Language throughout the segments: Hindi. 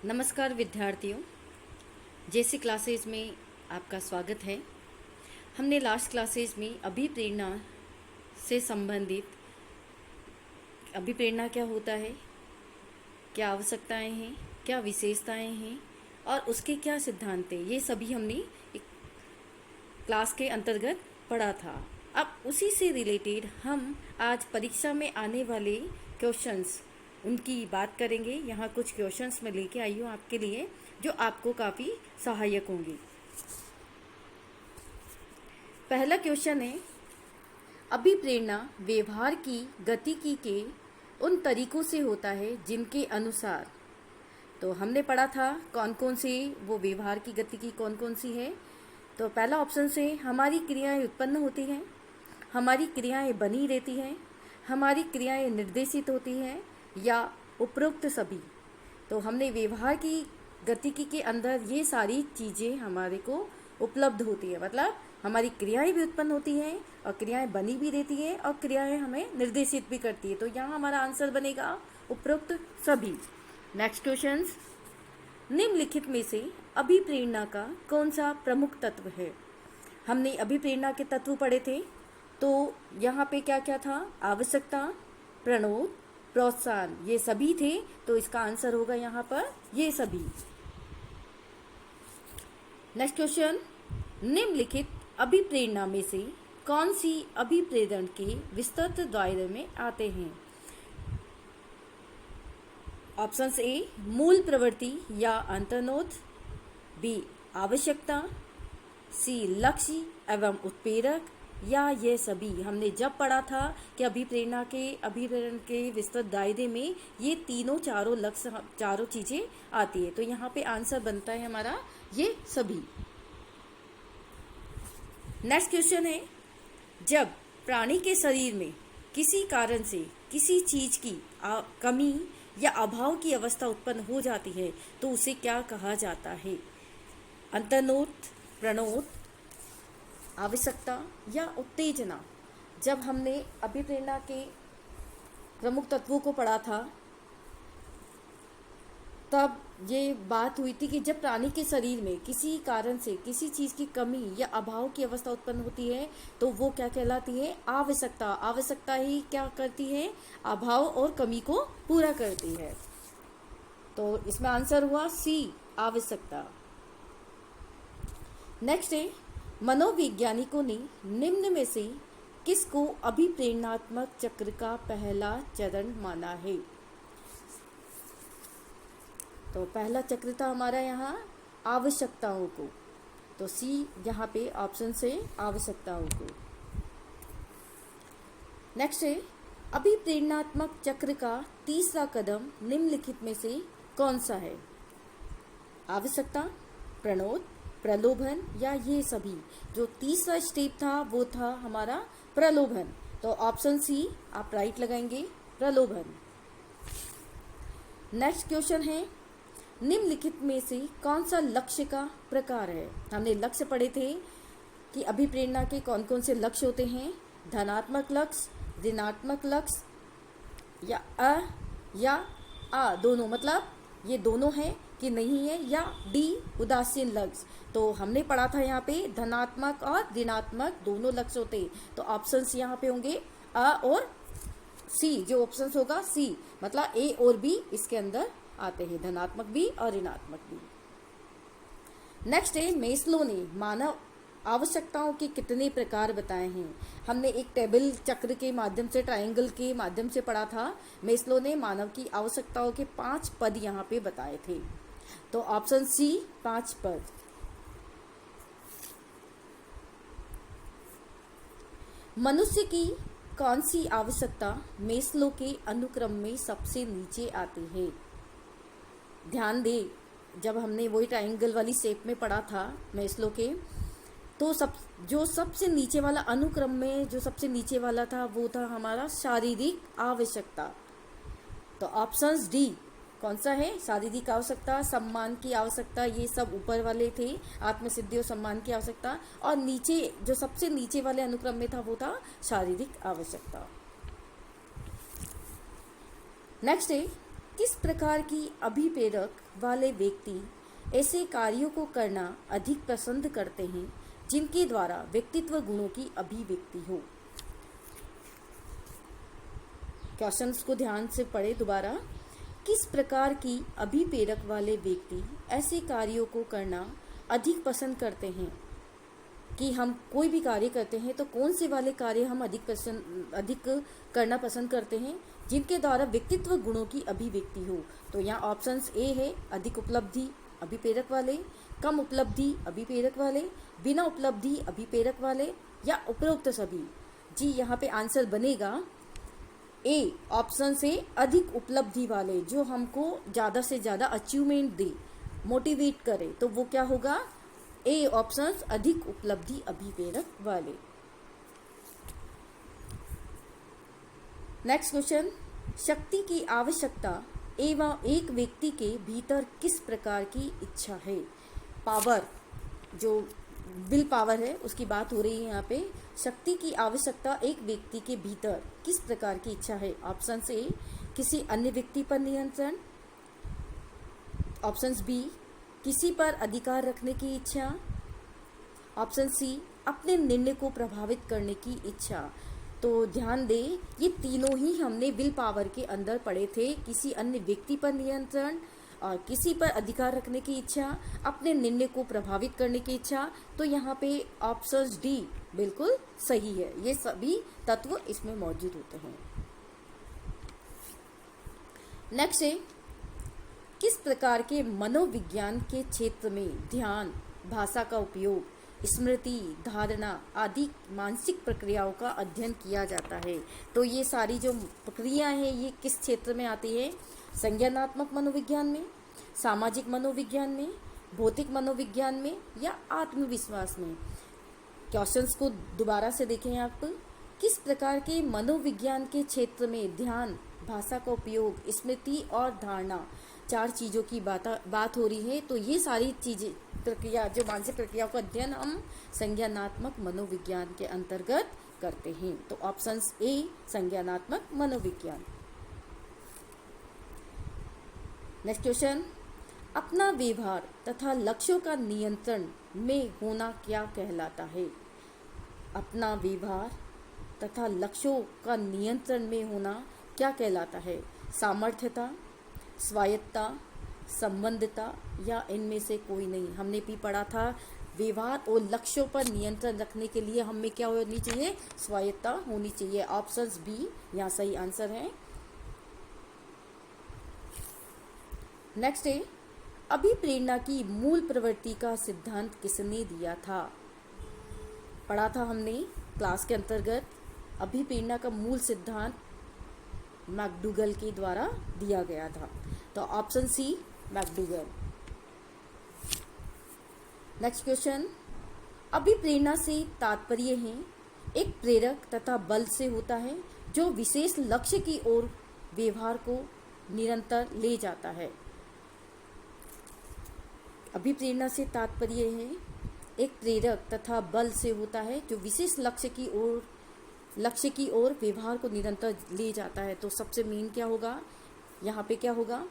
नमस्कार विद्यार्थियों, जैसी क्लासेस में आपका स्वागत है। हमने लास्ट क्लासेस में अभिप्रेरणा से संबंधित अभिप्रेरणा क्या होता है, क्या आवश्यकताएं हैं, क्या विशेषताएं हैं और उसके क्या सिद्धांत हैं, ये सभी हमने एक क्लास के अंतर्गत पढ़ा था। अब उसी से रिलेटेड हम आज परीक्षा में आने वाले क्वेश्चंस उनकी बात करेंगे। यहाँ कुछ क्वेश्चंस मैं लेके आई हूँ आपके लिए, जो आपको काफ़ी सहायक होंगे। पहला क्वेश्चन है, अभिप्रेरणा व्यवहार की गतिकी के उन तरीकों से होता है जिनके अनुसार। तो हमने पढ़ा था कौन कौन सी वो व्यवहार की गतिकी कौन कौन सी है। तो पहला ऑप्शन से हमारी क्रियाएं उत्पन्न होती हैं, हमारी क्रियाएं बनी रहती हैं, हमारी क्रियाएं निर्देशित होती हैं या उपरोक्त सभी। तो हमने व्यवहार की गतिकी के अंदर ये सारी चीज़ें हमारे को उपलब्ध होती है, मतलब हमारी क्रियाएं भी उत्पन्न होती हैं और क्रियाएं बनी भी रहती हैं और क्रियाएं हमें निर्देशित भी करती है। तो यहाँ हमारा आंसर बनेगा उपरोक्त सभी। नेक्स्ट क्वेश्चन, निम्नलिखित में से अभिप्रेरणा का कौन सा प्रमुख तत्व है। हमने अभिप्रेरणा के तत्व पढ़े थे, तो यहाँ पे क्या क्या था, आवश्यकता, प्रणोद, प्रोत्साहन, ये सभी थे। तो इसका आंसर होगा यहाँ पर ये सभी। नेक्स्ट क्वेश्चन, निम्नलिखित अभिप्रेरणा में से कौन सी अभिप्रेरण के विस्तृत दायरे में आते हैं। ऑप्शन ए मूल प्रवृत्ति या अंतर्नोद, बी आवश्यकता, सी लक्ष्य एवं उत्प्रेरक या ये सभी। हमने जब पढ़ा था कि अभिप्रेरण के विस्तृत दायरे में ये चारों लक्ष्य चारों चीजें आती है। तो यहाँ पे आंसर बनता है हमारा ये सभी। नेक्स्ट क्वेश्चन है, जब प्राणी के शरीर में किसी कारण से किसी चीज की कमी या अभाव की अवस्था उत्पन्न हो जाती है तो उसे क्या कहा जाता है। अंतर्नोद, प्रणोद, आवश्यकता या उत्तेजना। जब हमने अभिप्रेरणा के प्रमुख तत्वों को पढ़ा था तब ये बात हुई थी कि जब प्राणी के शरीर में किसी कारण से किसी चीज की कमी या अभाव की अवस्था उत्पन्न होती है तो वो क्या कहलाती है, आवश्यकता। आवश्यकता ही क्या करती है, अभाव और कमी को पूरा करती है। तो इसमें आंसर हुआ सी, आवश्यकता। नेक्स्ट है, मनोवैज्ञानिकों ने निम्न में से किसको अभिप्रेरणात्मक चक्र का पहला चरण माना है। तो पहला चक्र था हमारा यहाँ आवश्यकताओं को, तो सी यहाँ पे ऑप्शन से आवश्यकताओं को। नेक्स्ट है, अभिप्रेरणात्मक चक्र का तीसरा कदम निम्नलिखित में से कौन सा है। आवश्यकता, प्रणोद, प्रलोभन या ये सभी। जो तीसरा स्टेप था वो था हमारा प्रलोभन। तो ऑप्शन सी आप राइट लगाएंगे, प्रलोभन। नेक्स्ट क्वेश्चन है, निम्नलिखित में से कौन सा लक्ष्य का प्रकार है। हमने लक्ष्य पढ़े थे कि अभिप्रेरणा के कौन कौन से लक्ष्य होते हैं, धनात्मक लक्ष्य, ऋणात्मक लक्ष्य या आ दोनों, मतलब ये दोनों हैं कि नहीं है, या डी उदासीन लक्ष्य। तो हमने पढ़ा था यहाँ पे धनात्मक और ऋणात्मक दोनों लक्ष्य होते। तो ऑप्शंस यहाँ पे होंगे अ और सी। जो ऑप्शन होगा सी, मतलब ए और बी इसके अंदर आते हैं, धनात्मक भी और ऋणात्मक भी। नेक्स्ट है, मेस्लो ने मानव आवश्यकताओं के कितने प्रकार बताए हैं। हमने एक टेबल चक्र के माध्यम से, ट्रायंगल के माध्यम से पढ़ा था। मेस्लो ने मानव की आवश्यकताओं के 5 पद यहाँ पे बताए थे। तो ऑप्शन सी 5 पद। मनुष्य की कौन सी आवश्यकता मेस्लो के अनुक्रम में सबसे नीचे आती है। ध्यान दे, जब हमने वही ट्रायंगल वाली शेप में पढ़ा था मेस्लो के, तो जो सबसे नीचे वाला अनुक्रम में जो सबसे नीचे वाला था वो था हमारा शारीरिक आवश्यकता। तो ऑप्शंस डी कौन सा है, शारीरिक आवश्यकता, सम्मान की आवश्यकता, ये सब ऊपर वाले थे, आत्मसिद्धि और सम्मान की आवश्यकता। और नीचे जो सबसे नीचे वाले अनुक्रम में था वो था शारीरिक आवश्यकता। नेक्स्ट है, किस प्रकार की अभिप्रेरक वाले व्यक्ति ऐसे कार्यों को करना अधिक पसंद करते हैं जिनके द्वारा व्यक्तित्व गुणों की अभिव्यक्ति हो। क्वेश्चंस को ध्यान से पढ़े दोबारा। किस प्रकार की अभिप्रेरक वाले व्यक्ति ऐसे कार्यों को करना अधिक पसंद करते हैं कि हम कोई भी कार्य करते हैं तो कौन से वाले कार्य हम अधिक करना पसंद करते हैं जिनके द्वारा व्यक्तित्व गुणों की अभिव्यक्ति हो। तो यहाँ ऑप्शंस ए है अधिक उपलब्धि अभिप्रेरक वाले, कम उपलब्धि अभिप्रेरक वाले, बिना उपलब्धि अभिप्रेरक वाले या उपरोक्त सभी। जी यहाँ पे आंसर बनेगा ए ऑप्शन से अधिक उपलब्धि वाले, जो हमको ज़्यादा से ज़्यादा अचीवमेंट दे, मोटिवेट करे, तो वो क्या होगा ए ऑप्शन अधिक उपलब्धि अभिप्रेरक वाले। नेक्स्ट क्वेश्चन, शक्ति की आवश्यकता एवं एक व्यक्ति के भीतर किस प्रकार की इच्छा है। पावर, जो विल पावर है उसकी बात हो रही है यहाँ पे। शक्ति की आवश्यकता एक व्यक्ति के भीतर किस प्रकार की इच्छा है। ऑप्शन ए किसी अन्य व्यक्ति पर नियंत्रण, ऑप्शन बी किसी पर अधिकार रखने की इच्छा, ऑप्शन सी अपने निर्णय को प्रभावित करने की इच्छा। तो ध्यान दें, ये तीनों ही हमने विल पावर के अंदर पढ़े थे। किसी अन्य व्यक्ति पर नियंत्रण और किसी पर अधिकार रखने की इच्छा, अपने निर्णय को प्रभावित करने की इच्छा। तो यहाँ पे ऑप्शन डी बिल्कुल सही है, ये सभी तत्व इसमें मौजूद होते हैं। नेक्स्ट है, किस प्रकार के मनोविज्ञान के क्षेत्र में ध्यान, भाषा का उपयोग, स्मृति, धारणा आदि मानसिक प्रक्रियाओं का अध्ययन किया जाता है। तो ये सारी जो प्रक्रियाएं हैं ये किस क्षेत्र में आती है। संज्ञानात्मक मनोविज्ञान में, सामाजिक मनोविज्ञान में, भौतिक मनोविज्ञान में या आत्मविश्वास में। क्वेश्चंस को दोबारा से देखें आप। किस प्रकार के मनोविज्ञान के क्षेत्र में ध्यान, भाषा का उपयोग, स्मृति और धारणा, चार चीज़ों की बात हो रही है। तो ये सारी चीज़ें प्रक्रिया, जो मानसिक प्रक्रियाओं का अध्ययन हम संज्ञानात्मक मनोविज्ञान के अंतर्गत करते हैं। तो ऑप्शन ए संज्ञानात्मक मनोविज्ञान। नेक्स्ट क्वेश्चन, अपना व्यवहार तथा लक्ष्यों का नियंत्रण में होना क्या कहलाता है। अपना व्यवहार तथा लक्ष्यों का नियंत्रण में होना क्या कहलाता है। सामर्थ्यता, स्वायत्तता, संबंधिता या इनमें से कोई नहीं। हमने भी पढ़ा था व्यवहार और लक्ष्यों पर नियंत्रण रखने के लिए हमें क्या होनी चाहिए, स्वायत्तता होनी चाहिए। ऑप्शन बी यहाँ सही आंसर है। नेक्स्ट है, अभिप्रेरणा की मूल प्रवृत्ति का सिद्धांत किसने दिया था। पढ़ा था हमने क्लास के अंतर्गत। अभिप्रेरणा का मूल सिद्धांत मैकडूगल के द्वारा दिया गया था। तो option c McDougall. Next question, अभिप्रेरणा से तात्पर्य है एक प्रेरक तथा बल से होता है जो विशेष लक्ष्य की ओर व्यवहार को निरंतर ले जाता है। अभिप्रेरणा से तात्पर्य है एक प्रेरक तथा बल से होता है जो विशेष लक्ष्य की ओर व्यवहार को निरंतर ले जाता है। तो सबसे मेन क्या होगा यहाँ पे, क्या होगा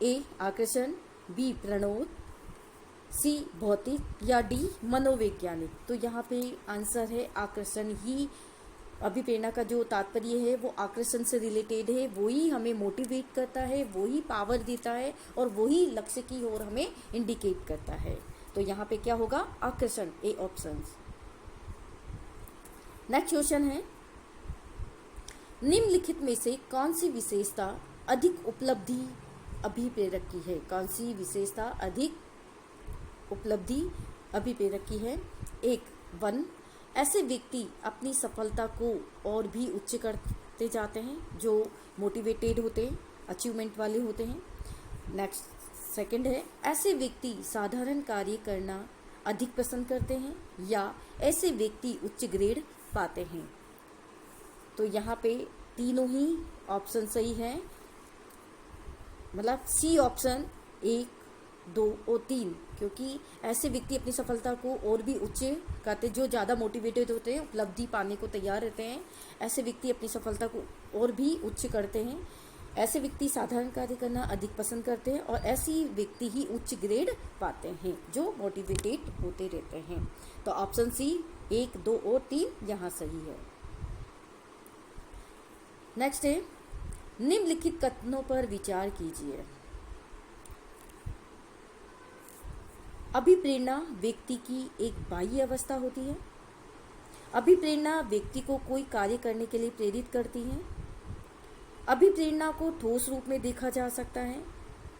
ए आकर्षण, बी प्रणोद, सी भौतिक या डी मनोवैज्ञानिक। तो यहाँ पे आंसर है आकर्षण ही। अभिप्रेरणा का जो तात्पर्य है वो आकर्षण से रिलेटेड है, वही हमें मोटिवेट करता है, वही पावर देता है और वही लक्ष्य की ओर हमें इंडिकेट करता है। तो यहाँ पे क्या होगा आकर्षण, ए ऑप्शन। नेक्स्ट क्वेश्चन है, निम्नलिखित में से कौन सी विशेषता अधिक उपलब्धि अभिप्रेरक की है। कौन सी विशेषता अधिक उपलब्धि अभिप्रेरक की है। एक, 1 ऐसे व्यक्ति अपनी सफलता को और भी उच्च करते जाते हैं जो मोटिवेटेड होते हैं, अचीवमेंट वाले होते हैं। नेक्स्ट सेकंड है, ऐसे व्यक्ति साधारण कार्य करना अधिक पसंद करते हैं या ऐसे व्यक्ति उच्च ग्रेड पाते हैं। तो यहाँ पे तीनों ही ऑप्शन सही है, मतलब सी ऑप्शन 1, 2 और 3, क्योंकि ऐसे व्यक्ति अपनी सफलता को और भी उच्च करते, जो ज़्यादा मोटिवेटेड होते हैं, उपलब्धि पाने को तैयार रहते हैं, ऐसे व्यक्ति अपनी सफलता को और भी उच्च करते हैं। ऐसे व्यक्ति साधारण कार्य करना अधिक पसंद करते हैं और ऐसी व्यक्ति ही उच्च ग्रेड पाते हैं जो मोटिवेटेड होते रहते हैं। तो ऑप्शन सी 1, 2 और 3 यहाँ सही है। नेक्स्ट है, निम्नलिखित कथनों पर विचार कीजिए। अभिप्रेरणा व्यक्ति की एक बाह्य अवस्था होती है। अभिप्रेरणा व्यक्ति को कोई कार्य करने के लिए प्रेरित करती है। अभिप्रेरणा को ठोस रूप में देखा जा सकता है।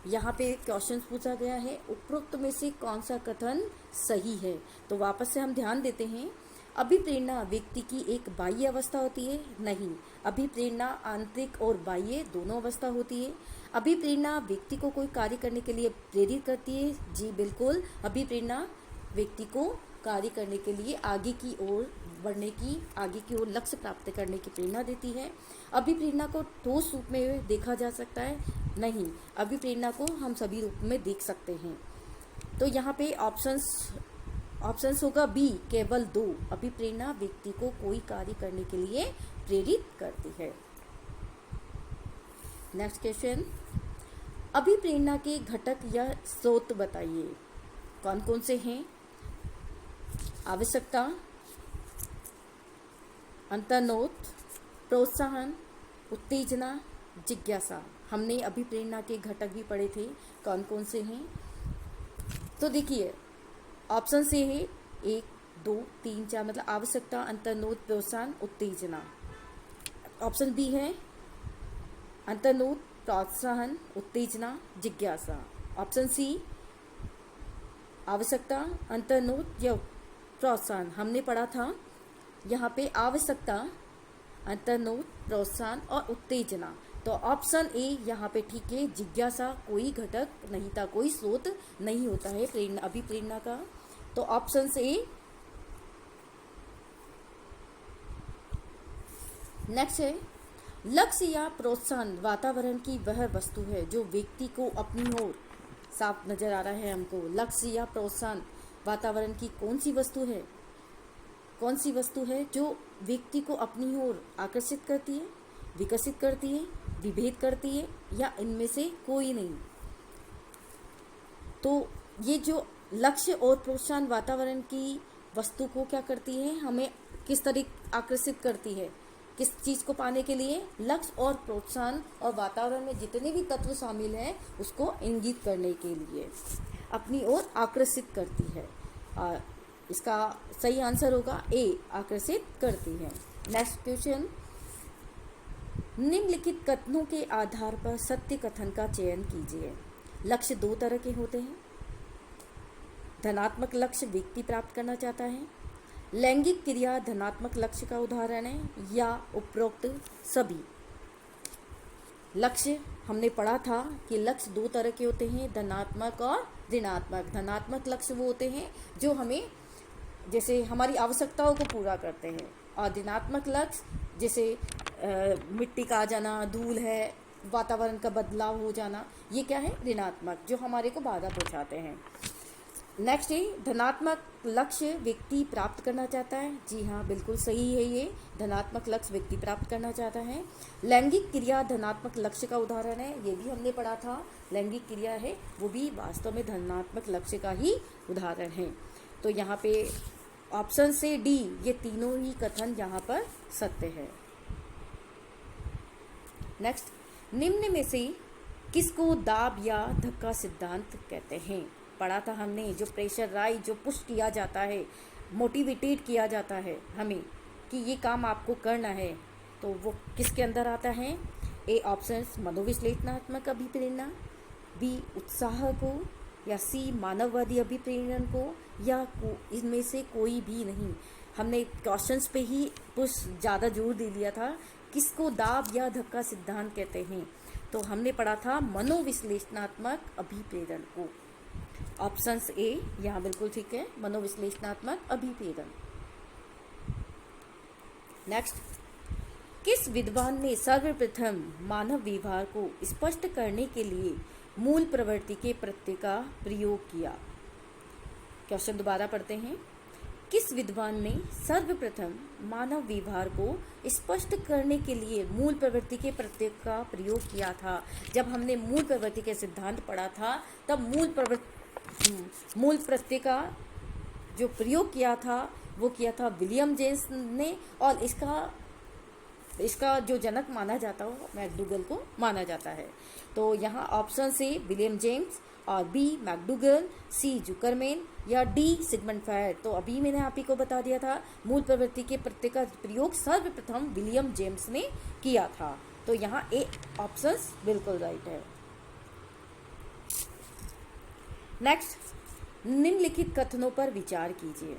यहाँ पे क्वेश्चन पूछा गया है, उपरोक्त में से कौन सा कथन सही है। तो वापस से हम ध्यान देते हैं, अभिप्रेरणा व्यक्ति की एक बाह्य अवस्था होती है, नहीं, अभिप्रेरणा आंतरिक और बाह्य दोनों अवस्था होती है। अभिप्रेरणा व्यक्ति को कोई कार्य करने के लिए प्रेरित करती है, जी बिल्कुल, अभिप्रेरणा व्यक्ति को कार्य करने के लिए आगे की ओर बढ़ने की, आगे की ओर लक्ष्य प्राप्त करने की प्रेरणा देती है। अभिप्रेरणा को ठोस रूप में देखा जा सकता है, नहीं, अभिप्रेरणा को हम सभी रूप में देख सकते हैं। तो यहाँ पे ऑप्शंस होगा बी, केवल 2, अभिप्रेरणा व्यक्ति को कोई कार्य करने के लिए प्रेरित करती है। नेक्स्ट क्वेश्चन, अभिप्रेरणा के घटक या स्रोत बताइए, कौन कौन से हैं। आवश्यकता, अंतर्नोत, प्रोत्साहन, उत्तेजना, जिज्ञासा। हमने अभिप्रेरणा के घटक भी पढ़े थे, कौन कौन से हैं। तो देखिए, ऑप्शन से है 1, 2, 3, 4, मतलब आवश्यकता, अंतर्नोत, प्रोत्साहन, उत्तेजना। ऑप्शन बी है अंतर्नोत, प्रोत्साहन, उत्तेजना, जिज्ञासा। ऑप्शन सी आवश्यकता, अंतर्नोत या प्रोत्साहन। हमने पढ़ा था यहाँ पे आवश्यकता, अंतर्नोत, प्रोत्साहन और उत्तेजना। तो ऑप्शन ए यहाँ पे ठीक है, जिज्ञासा कोई घटक नहीं था, कोई स्रोत नहीं होता है प्रेरणा, अभिप्रेरणा का। तो ऑप्शन ए। नेक्स्ट है, लक्ष्य या प्रोत्साहन वातावरण की वह वस्तु है जो व्यक्ति को अपनी ओर, साफ नजर आ रहा है हमको, लक्ष्य या प्रोत्साहन वातावरण की कौन सी वस्तु है, कौन सी वस्तु है जो व्यक्ति को अपनी ओर आकर्षित करती है, विकसित करती है, विभेद करती है, या इनमें से कोई नहीं। तो ये जो लक्ष्य और प्रोत्साहन वातावरण की वस्तु को क्या करती है, हमें किस तरह आकर्षित करती है, किस चीज़ को पाने के लिए, लक्ष्य और प्रोत्साहन और वातावरण में जितने भी तत्व शामिल हैं उसको इंगित करने के लिए अपनी ओर आकर्षित करती है। इसका सही आंसर होगा ए, आकर्षित करती है। नेक्स्ट क्वेश्चन, निम्नलिखित कथनों के आधार पर सत्य कथन का चयन कीजिए। लक्ष्य 2 तरह के होते हैं। धनात्मक लक्ष्य व्यक्ति प्राप्त करना चाहता है। लैंगिक क्रिया धनात्मक लक्ष्य का उदाहरण है, या उपरोक्त सभी। लक्ष्य हमने पढ़ा था कि लक्ष्य 2 तरह के होते हैं, धनात्मक और ऋणात्मक। धनात्मक लक्ष्य वो होते हैं जो हमें जैसे हमारी आवश्यकताओं को पूरा करते हैं, और ऋणात्मक लक्ष्य जैसे मिट्टी का आ जाना, धूल है, वातावरण का बदलाव हो जाना, ये क्या है, ऋणात्मक, जो हमारे को बाधा पहुंचाते हैं। नेक्स्ट है, धनात्मक लक्ष्य व्यक्ति प्राप्त करना चाहता है। जी हाँ, बिल्कुल सही है, ये धनात्मक लक्ष्य व्यक्ति प्राप्त करना चाहता है। लैंगिक क्रिया धनात्मक लक्ष्य का उदाहरण है, ये भी हमने पढ़ा था, लैंगिक क्रिया है वो भी वास्तव में धनात्मक लक्ष्य का ही उदाहरण है। तो यहाँ पे ऑप्शन से डी, ये तीनों ही कथन यहाँ पर सत्य है। नेक्स्ट, निम्न में से किसको दाब या धक्का सिद्धांत कहते हैं। पढ़ा था हमने, जो प्रेशराइज, जो पुश किया जाता है, मोटिवेटेड किया जाता है हमें कि ये काम आपको करना है, तो वो किसके अंदर आता है। ए ऑप्शन मनोविश्लेषणात्मक अभिप्रेरणा, बी उत्साह को, या सी मानववादी अभिप्रेरण को, या इनमें से कोई भी नहीं। हमने क्वेश्चंस पे ही कुछ ज़्यादा जोर दे दिया था, किसको दाब या धक्का सिद्धांत कहते हैं। तो हमने पढ़ा था मनोविश्लेषणात्मक अभिप्रेरण को। ऑप्शंस ए यहाँ बिल्कुल ठीक है, मनोविश्लेषणात्मक अभिप्रेरण। नेक्स्ट, किस विद्वान ने सर्वप्रथम मानव व्यवहार को स्पष्ट करने के लिए मूल प्रवृत्ति के प्रत्यय का प्रयोग किया। क्वेश्चन दोबारा पढ़ते हैं, किस विद्वान ने सर्वप्रथम मानव व्यवहार को स्पष्ट करने के लिए मूल प्रवृत्ति के प्रत्यय का प्रयोग किया था? जब हमने मूल प्रवृत्ति के सिद्धांत पढ़ा था तब मूल प्रत्यय का जो प्रयोग किया था वो किया था विलियम जेम्स ने, और इसका जो जनक माना जाता है मैकडूगल को माना जाता है। तो यहाँ ऑप्शन से विलियम जेम्स, और बी मैकडूगल, सी जुकरमैन, या डी सिगमंड फ्रायड। तो अभी मैंने आप ही को बता दिया था मूल प्रवृत्ति के प्रत्यय का प्रयोग सर्वप्रथम विलियम जेम्स ने किया था। तो यहाँ ए ऑप्शन बिल्कुल राइट है। नेक्स्ट, निम्नलिखित कथनों पर विचार कीजिए।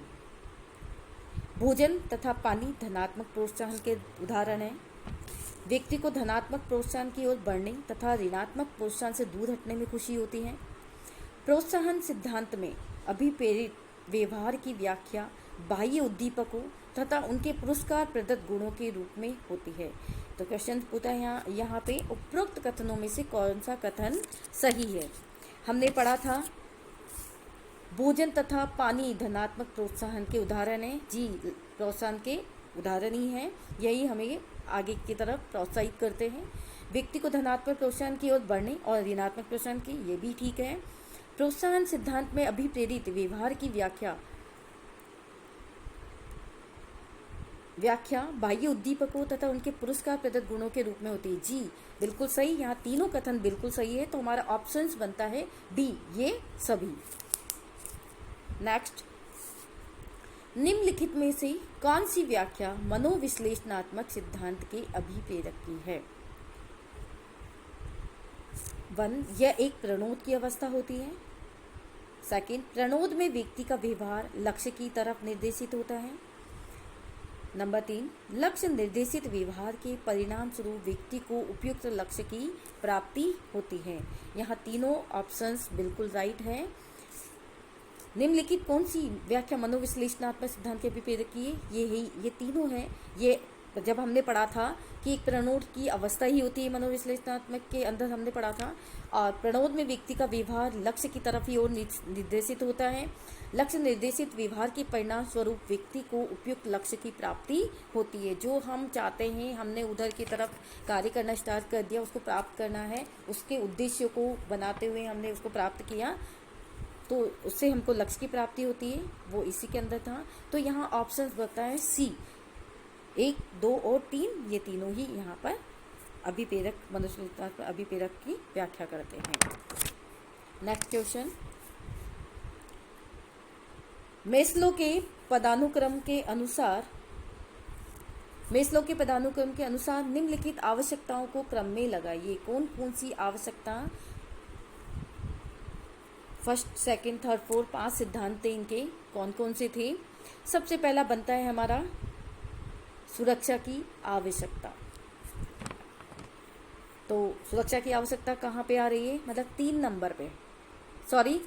भोजन तथा पानी धनात्मक प्रोत्साहन के उदाहरण हैं। व्यक्ति को धनात्मक प्रोत्साहन की ओर बढ़ने तथा ऋणात्मक प्रोत्साहन से दूर हटने में खुशी होती है। प्रोत्साहन सिद्धांत में अभिप्रेरित व्यवहार की व्याख्या बाह्य उद्दीपकों तथा उनके पुरस्कार प्रदत्त गुणों के रूप में होती है। तो क्वेश्चन पूछा है यहाँ पे उपरोक्त कथनों में से कौन सा कथन सही है? हमने पढ़ा था भोजन तथा पानी धनात्मक प्रोत्साहन के उदाहरण है। जी, प्रोत्साहन के उदाहरण ही हैं, यही हमें आगे की तरफ प्रोत्साहित करते हैं। व्यक्ति को धनात्मक प्रोत्साहन की ओर बढ़ने और ऋणात्मक प्रोत्साहन की, ये भी ठीक है। प्रोत्साहन सिद्धांत में अभिप्रेरित व्यवहार की व्याख्या बाह्य उद्दीपकों तथा उनके पुरस्कार प्रदत्त गुणों के रूप में होती है। जी बिल्कुल सही, यहाँ तीनों कथन बिल्कुल सही है। तो हमारा ऑप्शंस बनता है डी, ये सभी। नेक्स्ट, निम्नलिखित में से कौन सी व्याख्या मनोविश्लेषणात्मक सिद्धांत के अभिप्रेरक की है? 1, यह एक प्रणोद की अवस्था होती है। सेकंड, प्रणोद में व्यक्ति का व्यवहार लक्ष्य की तरफ निर्देशित होता है। नंबर 3, लक्ष्य निर्देशित व्यवहार के परिणाम स्वरूप व्यक्ति को उपयुक्त लक्ष्य की प्राप्ति होती है। यहाँ तीनों ऑप्शंस बिल्कुल राइट है। निम्नलिखित कौन सी व्याख्या मनोविश्लेषणात्मक सिद्धांत के अभिप्रेरक की है? ये तीनों हैं। ये जब हमने पढ़ा था कि एक प्रणोद की अवस्था ही होती है मनोविश्लेषणात्मक के अंदर, हमने पढ़ा था। और प्रणोद में व्यक्ति का व्यवहार लक्ष्य की तरफ ही ओर निर्देशित होता है। लक्ष्य निर्देशित व्यवहार के परिणाम स्वरूप व्यक्ति को उपयुक्त लक्ष्य की प्राप्ति होती है। जो हम चाहते हैं, हमने उधर की तरफ कार्य करना स्टार्ट कर दिया, उसको प्राप्त करना है, उसके उद्देश्य को बनाते हुए हमने उसको प्राप्त किया, तो उससे हमको लक्ष्य की प्राप्ति होती है। वो इसी के अंदर था। तो यहाँ ऑप्शन बताया है सी, 1, 2 और 3, ये तीनों ही यहाँ पर अभिप्रेरक मनोविश्लेषणात्मक अभिप्रेरक की व्याख्या करते हैं। नेक्स्ट क्वेश्चन, मेस्लो के पदानुक्रम के अनुसार निम्नलिखित आवश्यकताओं को क्रम में लगाइए। कौन कौन सी आवश्यकता? फर्स्ट, सेकंड, थर्ड, फोर्थ, 5 सिद्धांत थे इनके, कौन कौन से थे? सबसे पहला बनता है हमारा सुरक्षा की आवश्यकता। तो सुरक्षा की आवश्यकता कहाँ पे आ रही है? मतलब 3 नंबर पे, सॉरी,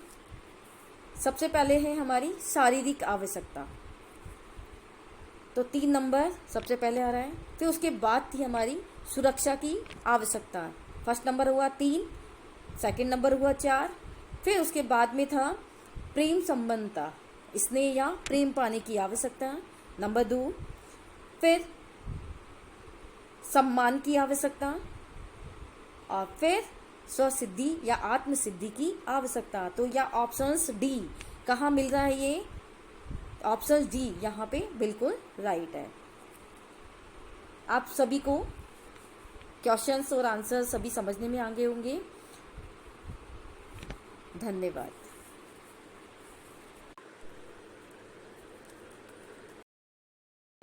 सबसे पहले है हमारी शारीरिक आवश्यकता। तो 3 नंबर सबसे पहले आ रहा है। फिर उसके बाद थी हमारी सुरक्षा की आवश्यकता। फर्स्ट नंबर हुआ 3, सेकंड नंबर हुआ 4, फिर उसके बाद में था प्रेम संबंधता, स्नेह या प्रेम पाने की आवश्यकता। नंबर 2, फिर सम्मान की आवश्यकता, और फिर स्वसिद्धि या आत्मसिद्धि की आवश्यकता। तो यह ऑप्शंस डी कहाँ मिल रहा है? ये ऑप्शन डी यहाँ पे बिल्कुल राइट है। आप सभी को क्वेश्चंस और आंसर सभी समझने में आगे होंगे। धन्यवाद।